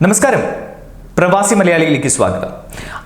നമസ്കാരം. പ്രവാസി മലയാളിയിലേക്ക് സ്വാഗതം.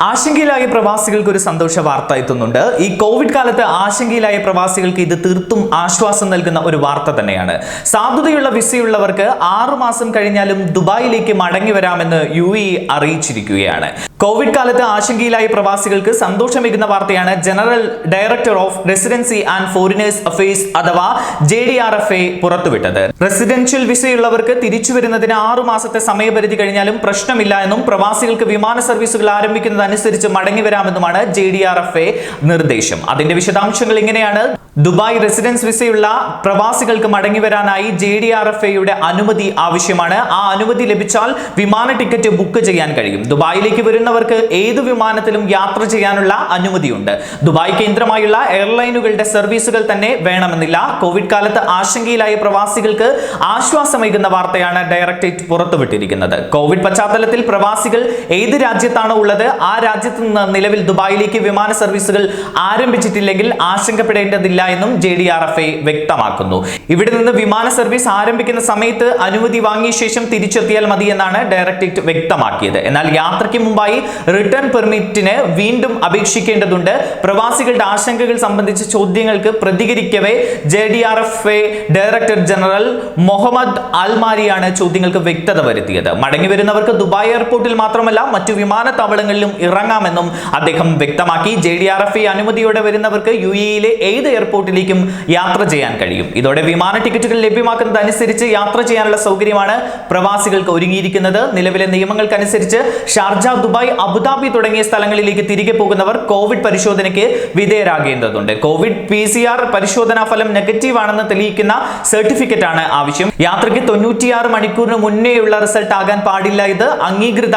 ആശങ്കയിലായ പ്രവാസികൾക്ക് ഒരു സന്തോഷ വാർത്ത എത്തുന്നുണ്ട്. ഈ കോവിഡ് കാലത്ത് ആശങ്കയിലായ പ്രവാസികൾക്ക് ഇത് തീർത്തും ആശ്വാസം നൽകുന്ന ഒരു വാർത്ത തന്നെയാണ്. സാധുതയുള്ള വിസയുള്ളവർക്ക് 6 മാസം കഴിഞ്ഞാലും ദുബായിലേക്ക് മടങ്ങി വരാമെന്ന് UAE അറിയിച്ചിരിക്കുകയാണ്. കോവിഡ് കാലത്ത് ആശങ്കയിലായ പ്രവാസികൾക്ക് സന്തോഷമേകുന്ന വാർത്തയാണ് general director of residency and foreigners affairs അഥവാ JDRFA പുറത്തുവിട്ടത്. റെസിഡൻഷ്യൽ വിസയുള്ളവർക്ക് തിരിച്ചു വരുന്നതിന് 6 മാസത്തെ സമയപരിധി കഴിഞ്ഞാലും പ്രശ്നമില്ല എന്നും പ്രവാസികൾക്ക് വിമാന സർവീസുകൾ ആരംഭിക്കുന്നതനുസരിച്ച് മടങ്ങി വരാമെന്നുമാണ് JDRFA നിർദ്ദേശം. അതിന്റെ വിശദാംശങ്ങൾ ഇങ്ങനെയാണ്. ദുബായ് റെസിഡൻസ് വിസയുള്ള പ്രവാസികൾക്ക് മടങ്ങി വരാനായി JDRFAയുടെ അനുമതി ആവശ്യമാണ്. ആ അനുമതി ലഭിച്ചാൽ വിമാന ടിക്കറ്റ് ബുക്ക് ചെയ്യാൻ കഴിയും. ദുബായിലേക്ക് വരുന്നവർക്ക് ഏത് വിമാനത്തിലും യാത്ര ചെയ്യാനുള്ള അനുമതിയുണ്ട്. ദുബായ് കേന്ദ്രമായുള്ള എയർലൈനുകളുടെ സർവീസുകൾ തന്നെ വേണമെന്നില്ല. കോവിഡ് കാലത്ത് ആശങ്കയിലായ പ്രവാസികൾക്ക് ആശ്വാസമേകുന്ന വാർത്തയാണ് ഡയറക്ടറേറ്റ് പുറത്തുവിട്ടിരിക്കുന്നത്. കോവിഡ് പശ്ചാത്തലത്തിൽ പ്രവാസികൾ ഏത് രാജ്യത്താണോ ഉള്ളത് ആ രാജ്യത്ത് നിന്ന് നിലവിൽ ദുബായിലേക്ക് വിമാന സർവീസുകൾ ആരംഭിച്ചിട്ടില്ലെങ്കിൽ ആശങ്കപ്പെടേണ്ടതില്ല എന്നും JDRFA വ്യക്തമാക്കുന്നു. ഇവിടെ നിന്ന് വിമാന സർവീസ് ആരംഭിക്കുന്ന സമയത്ത് അനുമതി വാങ്ങിയ ശേഷം തിരിച്ചെത്തിയാൽ മതി എന്നാണ് ഡയറക്ടറേറ്റ് വ്യക്തമാക്കിയത്. എന്നാൽ യാത്രയ്ക്ക് മുമ്പായി റിട്ടേൺ പെർമിറ്റിന് വീണ്ടും അപേക്ഷിക്കേണ്ടതുണ്ട്. പ്രവാസികളുടെ ആശങ്കകൾ സംബന്ധിച്ച ചോദ്യങ്ങൾക്ക് പ്രതികരിക്കവേ JDRFA ഡയറക്ടർ ജനറൽ മുഹമ്മദ് അൽമാരിയാണ് ചോദ്യങ്ങൾക്ക് വ്യക്തത വരുത്തിയത്. മടങ്ങി വരുന്നവർക്ക് ദുബായ് എയർപോർട്ടിൽ മാത്രമല്ല മറ്റു വിമാനത്താവളങ്ങളിലും ഇറങ്ങാമെന്നും അദ്ദേഹം വ്യക്തമാക്കി. JDRFA അനുമതിയോടെ വരുന്നവർക്ക് UAEയിലെ ഏത് എയർപോർട്ടിലേക്കും യാത്ര ചെയ്യാൻ കഴിയും. ഇതോടെ വിമാന ടിക്കറ്റുകൾ ലഭ്യമാക്കുന്നതനുസരിച്ച് യാത്ര ചെയ്യാനുള്ള സൗകര്യമാണ് പ്രവാസികൾക്ക് ഒരുങ്ങിയിരിക്കുന്നത്. നിലവിലെ നിയമങ്ങൾക്കനുസരിച്ച് ഷാർജ, ദുബായ്, അബുദാബി തുടങ്ങിയ സ്ഥലങ്ങളിലേക്ക് തിരികെ പോകുന്നവർ കോവിഡ് പരിശോധനയ്ക്ക് വിധേയരാകേണ്ടതുണ്ട്. കോവിഡ് PCR പരിശോധനാ ഫലം നെഗറ്റീവ് ആണെന്ന് തെളിയിക്കുന്ന സർട്ടിഫിക്കറ്റ് ആണ് ആവശ്യം. യാത്രയ്ക്ക് 96 മണിക്കൂറിന് മുന്നേയുള്ള റിസൾട്ട് ആകാൻ പാടില്ല. ഇത് അംഗീകൃത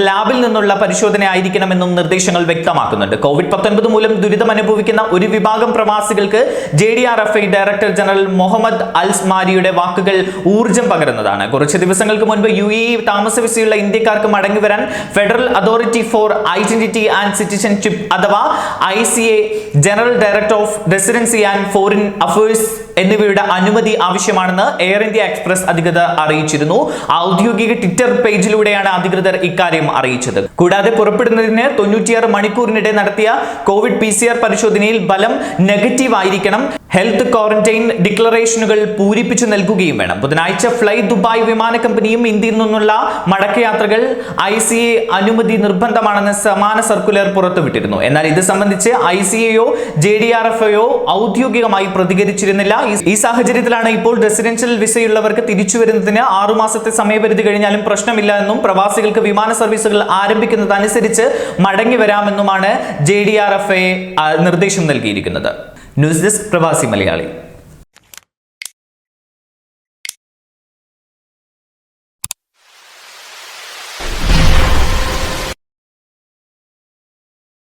ലാബിൽ നിന്നുള്ള പരിശോധന ആയിരിക്കണമെന്നും നിർദ്ദേശങ്ങൾ വ്യക്തമാക്കുന്നുണ്ട്. COVID-19 മൂലം ദുരിതം അനുഭവിക്കുന്ന ഒരു വിഭാഗം പ്രവാസികൾക്ക് JDRFA ഡയറക്ടർ ജനറൽ മുഹമ്മദ് അൽമാരിയുടെ വാക്കുകൾ ഊർജം പകരുന്നതാണ്. കുറച്ച് ദിവസങ്ങൾക്ക് മുൻപ് UAE താമസ വിസയുള്ള ഇന്ത്യക്കാർക്ക് മടങ്ങി വരാൻ federal authority four identity and citizenship അഥവാ ICA general director of residency and foreign affairs എന്നിവയുടെ അനുമതി ആവശ്യമാണെന്ന് എയർ ഇന്ത്യ എക്സ്പ്രസ് അധികൃതർ അറിയിച്ചിരുന്നു. ഔദ്യോഗിക ട്വിറ്റർ പേജിലൂടെയാണ് അധികൃതർ ഇക്കാര്യം അറിയിച്ചത്. കൂടാതെ പുറപ്പെടുന്നതിന് 96 മണിക്കൂറിനിടെ നടത്തിയ കോവിഡ് PCR പരിശോധനയിൽ ഫലം നെഗറ്റീവ് ആയിരിക്കണം. ഹെൽത്ത് ക്വാറന്റൈൻ ഡിക്ലറേഷനുകൾ പൂരിപ്പിച്ചു നൽകുകയും വേണം. ബുധനാഴ്ച ഫ്ലൈ ദുബായ് വിമാന കമ്പനിയും ഇന്ത്യയിൽ നിന്നുള്ള മടക്കയാത്രകൾ ICA അനുമതി നിർബന്ധമാണെന്ന് സമാന സർക്കുലർ പുറത്തുവിട്ടിരുന്നു. എന്നാൽ ഇത് സംബന്ധിച്ച് ICAയോ JDRFAയോ ഔദ്യോഗികമായി പ്രതികരിച്ചിരുന്നില്ല. ഈ സാഹചര്യത്തിലാണ് ഇപ്പോൾ റെസിഡൻഷ്യൽ വിസയുള്ളവർക്ക് തിരിച്ചു വരുന്നതിന് 6 മാസത്തെ സമയപരിധി കഴിഞ്ഞാലും പ്രശ്നമില്ല എന്നും പ്രവാസികൾക്ക് വിമാന സർവീസുകൾ ആരംഭിക്കുന്നതനുസരിച്ച് മടങ്ങി വരാമെന്നുമാണ് JDRFA നിർദ്ദേശം നൽകിയിരിക്കുന്നത്. ന്യൂസ് ഡെസ്ക് പ്രവാസി മലയാളി.